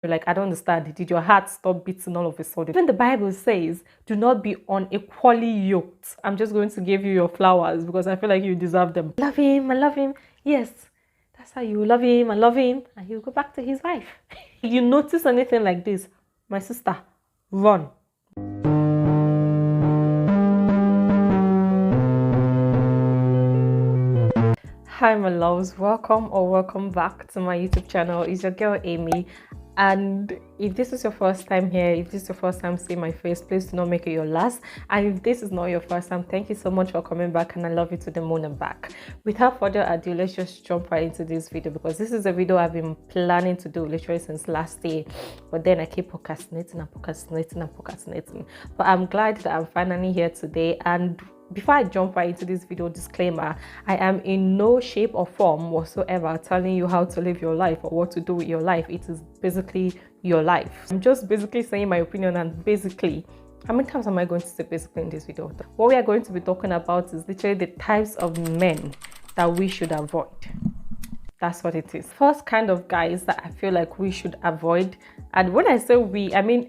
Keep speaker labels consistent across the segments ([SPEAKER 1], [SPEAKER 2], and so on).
[SPEAKER 1] You're like, I don't understand. Did your heart stop beating all of a sudden? Even the Bible says, do not be unequally yoked. I'm just going to give you your flowers because I feel like you deserve them. Love him, I love him. Yes, that's how you love him, I love him. And he'll go back to his wife. If you notice anything like this, my sister, run. Hi my loves, welcome back to my YouTube channel. It's your girl Amy, and if this is your first time here, if this is your first time seeing my face, please do not make it your last. And if this is not your first time, thank you so much for coming back, and I love you to the moon and back. Without further ado, let's just jump right into this video, because this is a video I've been planning to do literally since last year, but then I keep procrastinating. But I'm glad that I'm finally here today. And before I jump right into this video, disclaimer, I am in no shape or form whatsoever telling you how to live your life or what to do with your life. It is basically your life. I'm just basically saying my opinion, and basically, how many times am I going to say basically in this video? What we are going to be talking about is literally the types of men that we should avoid. That's what it is. First kind of guys that I feel like we should avoid, and when I say we, I mean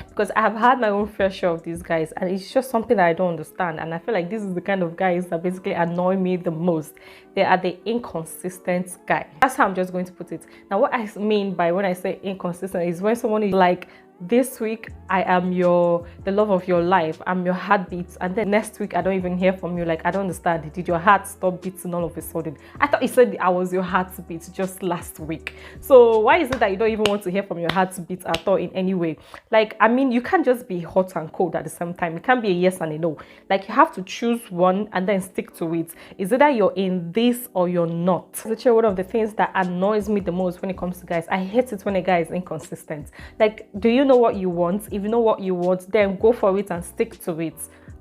[SPEAKER 1] because I have had my own fair share of these guys, and it's just something that I don't understand. And I feel like this is the kind of guys that basically annoy me the most. They are the inconsistent guy. That's how I'm just going to put it. Now, what I mean by when I say inconsistent is when someone is like, this week I am the love of your life, I'm your heartbeat, and then next week I don't even hear from you. Like, I don't understand. Did your heart stop beating all of a sudden? I thought you said I was your heartbeat just last week. So why is it that you don't even want to hear from your heartbeat at all in any way? Like, I mean, you can't just be hot and cold at the same time. It can't be a yes and a no. Like, you have to choose one and then stick to it. Is either you're in this or you're not. It's actually one of the things that annoys me the most when it comes to guys. I hate it when a guy is inconsistent. Like, do you know what you want? If you know what you want, then go for it and stick to it.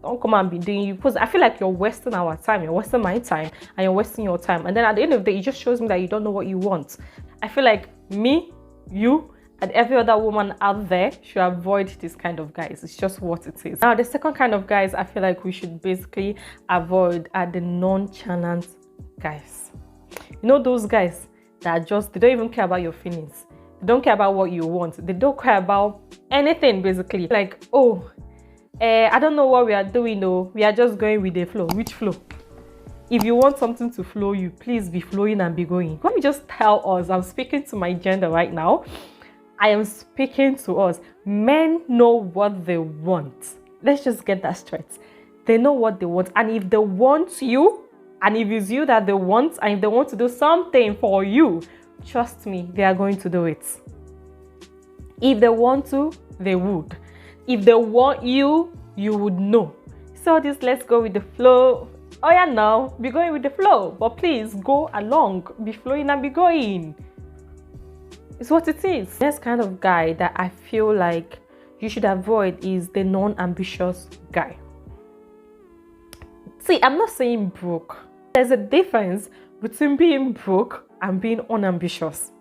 [SPEAKER 1] Don't come and be doing you, because I feel like you're wasting our time, you're wasting my time, and you're wasting your time. And then at the end of the day, it just shows me that you don't know what you want. I feel like me, you, and every other woman out there should avoid this kind of guys. It's just what it is. Now, the second kind of guys I feel like we should basically avoid are the nonchalant guys. You know, those guys that they don't even care about your feelings. They don't care about what you want. They don't care about anything, basically. Like, oh, I don't know what we are doing, though. We are just going with the flow. Which flow? If you want something to flow you, please be flowing and be going. Let me just tell us, I'm speaking to my gender right now. I am speaking to us. Men know what they want. Let's just get that straight. They know what they want. And if they want you, and if it's you that they want, and if they want to do something for you, trust me, they are going to do it. If they want to, they would. If they want you, you would know. So this, let's go with the flow. Oh yeah, now be going with the flow, but please go along, be flowing and be going. It's what it is. Next kind of guy that I feel like you should avoid is the non-ambitious guy. See, I'm not saying broke. There's a difference between being broke and being unambitious.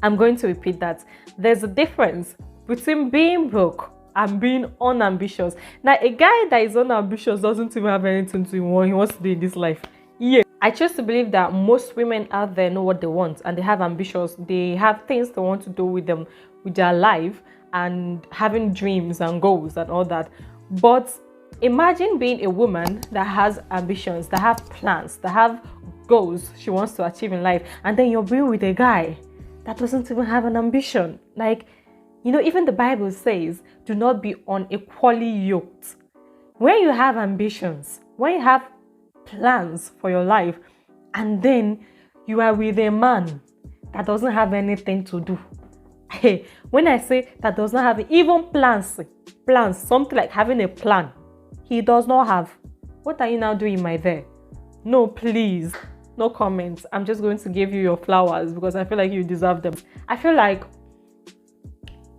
[SPEAKER 1] I'm going to repeat that. There's a difference between being broke and being unambitious. Now, a guy that is unambitious doesn't even have anything to what he wants to do in this life. Yeah. I choose to believe that most women out there know what they want, and they have ambitions. They have things they want to do with their life, and having dreams and goals and all that. But imagine being a woman that has ambitions, that have plans, that have goals she wants to achieve in life, and then you're being with a guy that doesn't even have an ambition. Like, you know, even the Bible says, do not be unequally yoked. When you have ambitions, when you have plans for your life, and then you are with a man that doesn't have anything to do. Hey, when I say that does not have even plans, something like having a plan, he does not have. What are you now doing, my there? No, please. No comments. I'm just going to give you your flowers because I feel like you deserve them. I feel like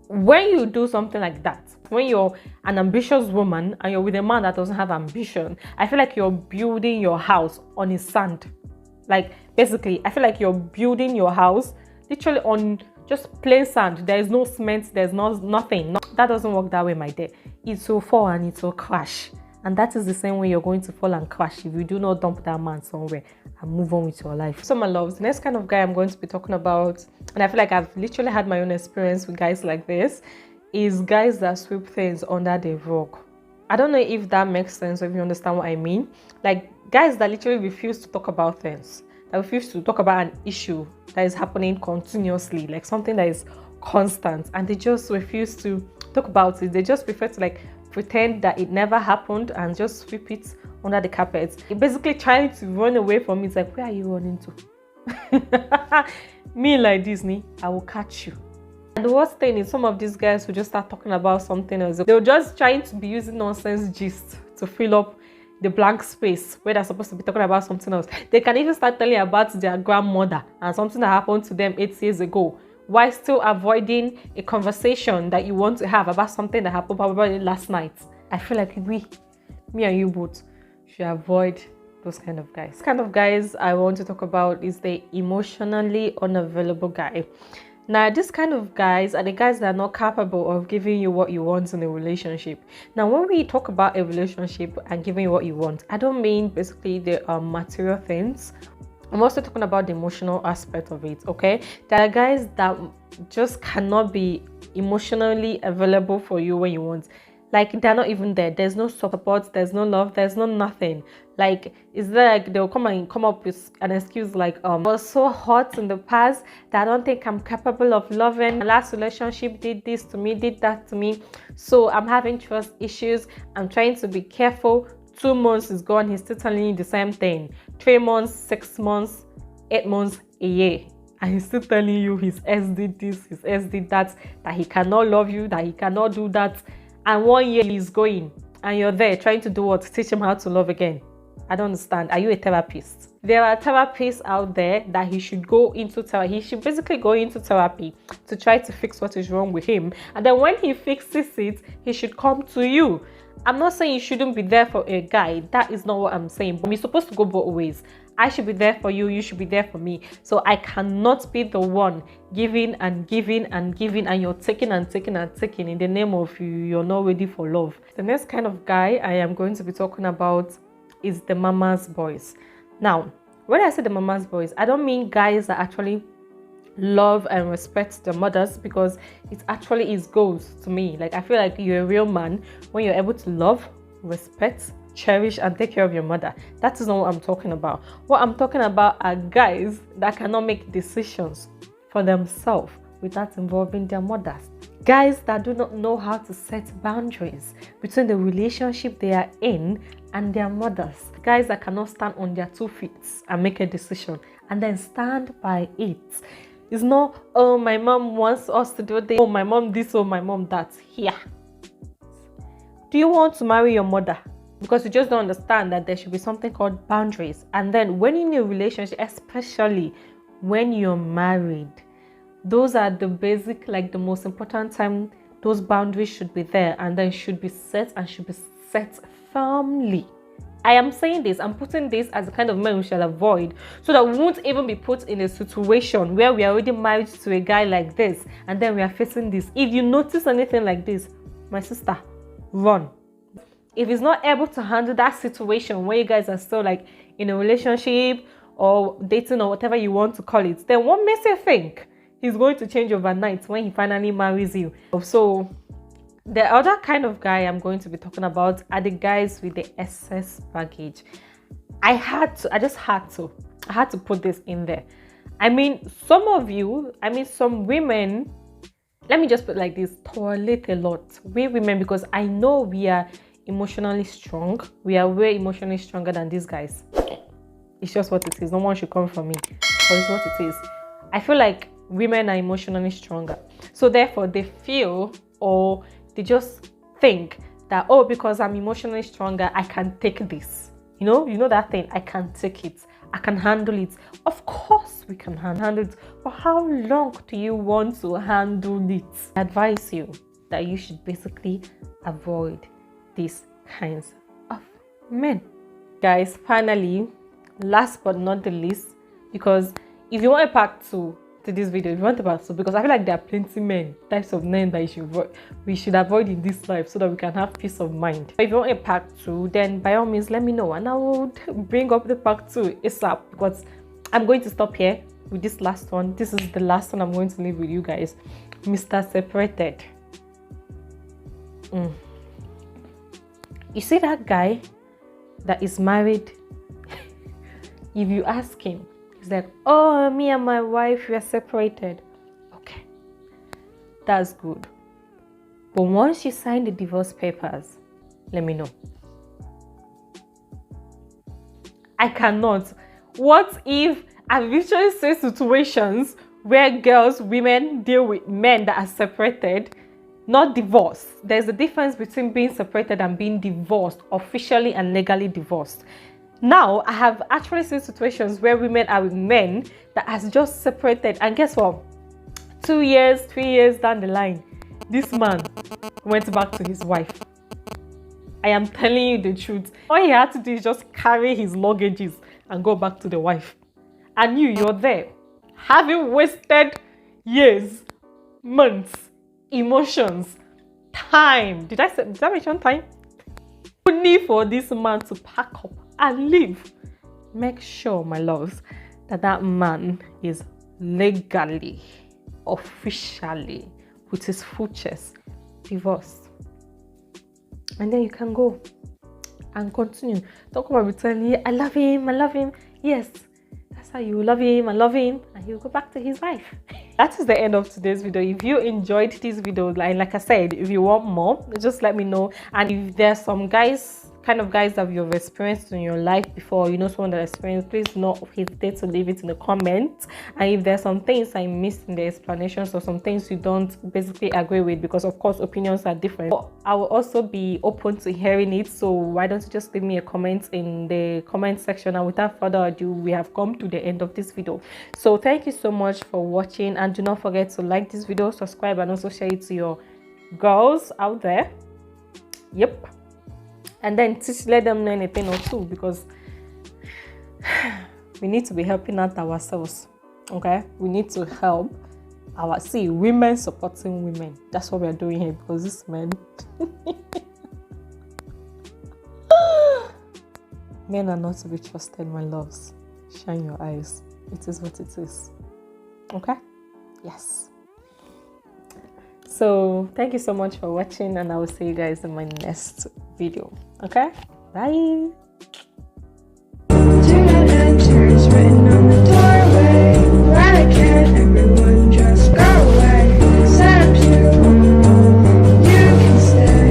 [SPEAKER 1] when you do something like that, when you're an ambitious woman and you're with a man that doesn't have ambition, I feel like you're building your house on his sand. Like, basically, I feel like you're building your house literally on just plain sand. There is no cement, there's nothing. That doesn't work that way, my dear. It will fall and it will crash. And that is the same way you're going to fall and crash if you do not dump that man somewhere and move on with your life. So my loves, the next kind of guy I'm going to be talking about, and I feel like I've literally had my own experience with guys like this, is guys that sweep things under the rug. I don't know if that makes sense or if you understand what I mean. Like guys that literally refuse to talk about things, that refuse to talk about an issue that is happening continuously, like something that is constant, and they just refuse to talk about it. They just prefer to like pretend that it never happened and just sweep it under the carpet. It basically trying to run away from it. It's like, where are you running to? Me like Disney, I will catch you. And the worst thing is some of these guys who just start talking about something else. They're just trying to be using nonsense gist to fill up the blank space where they're supposed to be talking about something else. They can even start telling about their grandmother and something that happened to them 8 years ago, while still avoiding a conversation that you want to have about something that happened probably last night. I feel like me and you both should avoid those kind of guys. This kind of guys I want to talk about is the emotionally unavailable guy. Now, this kind of guys are the guys that are not capable of giving you what you want in a relationship. Now, when we talk about a relationship and giving you what you want, I don't mean basically the material things. I'm also talking about the emotional aspect of it, okay? There are guys that just cannot be emotionally available for you when you want. Like, they're not even there. There's no support, there's no love, there's no nothing. Like, is there like they'll come up with an excuse like, I was so hot in the past that I don't think I'm capable of loving. My last relationship did this to me, did that to me. So I'm having trust issues. I'm trying to be careful. 2 months is gone, he's still telling you the same thing. 3 months, 6 months, 8 months, a year. And he's still telling you his ex did this, his ex did that he cannot love you, that he cannot do that. And 1 year he's going and you're there trying to do what? Teach him how to love again. I don't understand. Are you a therapist? There are therapists out there that he should go into therapy. He should basically go into therapy to try to fix what is wrong with him. And then when he fixes it, he should come to you. I'm not saying you shouldn't be there for a guy. That is not what I'm saying. But we're supposed to go both ways. I should be there for you. You should be there for me. So I cannot be the one giving and giving and giving, and you're taking and taking and taking in the name of you're not ready for love. The next kind of guy I am going to be talking about is the mama's boys. Now, when I say the mama's boys, I don't mean guys that actually love and respect their mothers, because it actually is goals to me. Like, I feel like you're a real man when you're able to love, respect, cherish and take care of your mother. That is not what I'm talking about. What I'm talking about are guys that cannot make decisions for themselves without involving their mothers. Guys that do not know how to set boundaries between the relationship they are in and their mothers. Guys that cannot stand on their 2 feet and make a decision and then stand by it. It's not, oh, my mom wants us to do this, oh, my mom this, oh, my mom that. Here. Do you want to marry your mother? Because you just don't understand that there should be something called boundaries. And then when you're in a relationship, especially when you're married, those are the basic, like the most important time those boundaries should be there, and then should be set and should be set firmly. I am saying this, I'm putting this as the kind of men we shall avoid, so that we won't even be put in a situation where we are already married to a guy like this and then we are facing this. If you notice anything like this, my sister, run. If he's not able to handle that situation where you guys are still like in a relationship or dating or whatever you want to call it, then what makes you think he's going to change overnight when he finally marries you? So the other kind of guy I'm going to be talking about are the guys with the excess baggage. I had to put this in there. I mean, some women, let me just put it like this, tolerate a lot. We women, because I know we are emotionally strong. We are way emotionally stronger than these guys. It's just what it is. No one should come for me, but it's what it is. I feel like women are emotionally stronger. So therefore, they feel, or they just think that, oh, because I'm emotionally stronger, I can take this. You know that thing, I can take it. I can handle it. Of course we can handle it. But how long do you want to handle it? I advise you that you should basically avoid these kinds of men. Guys, finally, last but not the least, because if you want a part 2, to this video, if you want a part 2, because I feel like there are plenty types of men that we should avoid in this life so that we can have peace of mind. If you want a part 2, then by all means let me know and I will bring up the part 2 ASAP, because I'm going to stop here with this last one. This is the last one I'm going to leave with you guys. Mr. Separated. You see that guy that is married? If you ask him, he's like, oh, me and my wife, we are separated. Okay, that's good. But once you sign the divorce papers, let me know. I cannot. What if I've usually seen situations where women deal with men that are separated, not divorced. There's a difference between being separated and being divorced, officially and legally divorced. Now, I have actually seen situations where women are with men that has just separated, and guess what? 2 years, 3 years down the line, this man went back to his wife. I am telling you the truth. All he had to do is just carry his luggages and go back to the wife. And you're there, having wasted years, months, emotions, time. Did I mention time? Only for this man to pack up and leave. Make sure, my loves, that man is legally, officially, with his full chest, divorced. And then you can go and continue. Don't come and be telling you, I love him. Yes, that's how you love him, and he'll go back to his wife. That is the end of today's video. If you enjoyed this video, like I said, if you want more, just let me know. And if there's some kind of guys that you've experienced in your life before, someone that experienced, please do not hesitate to leave it in the comments. And if there's some things I missed in the explanations or some things you don't basically agree with, because of course opinions are different, but I will also be open to hearing it. So why don't you just leave me a comment in the comment section. And without further ado, we have come to the end of this video. So thank you so much for watching, and do not forget to like this video, subscribe, and also share it to your girls out there. Yep. And then let them know anything or two, because we need to be helping out ourselves. Okay, we need to help women supporting women. That's what we are doing here, because this men men are not to be trusted, my loves. Shine your eyes. It is what it is. Okay, yes. So thank you so much for watching, and I will see you guys in my next video. Okay, bye.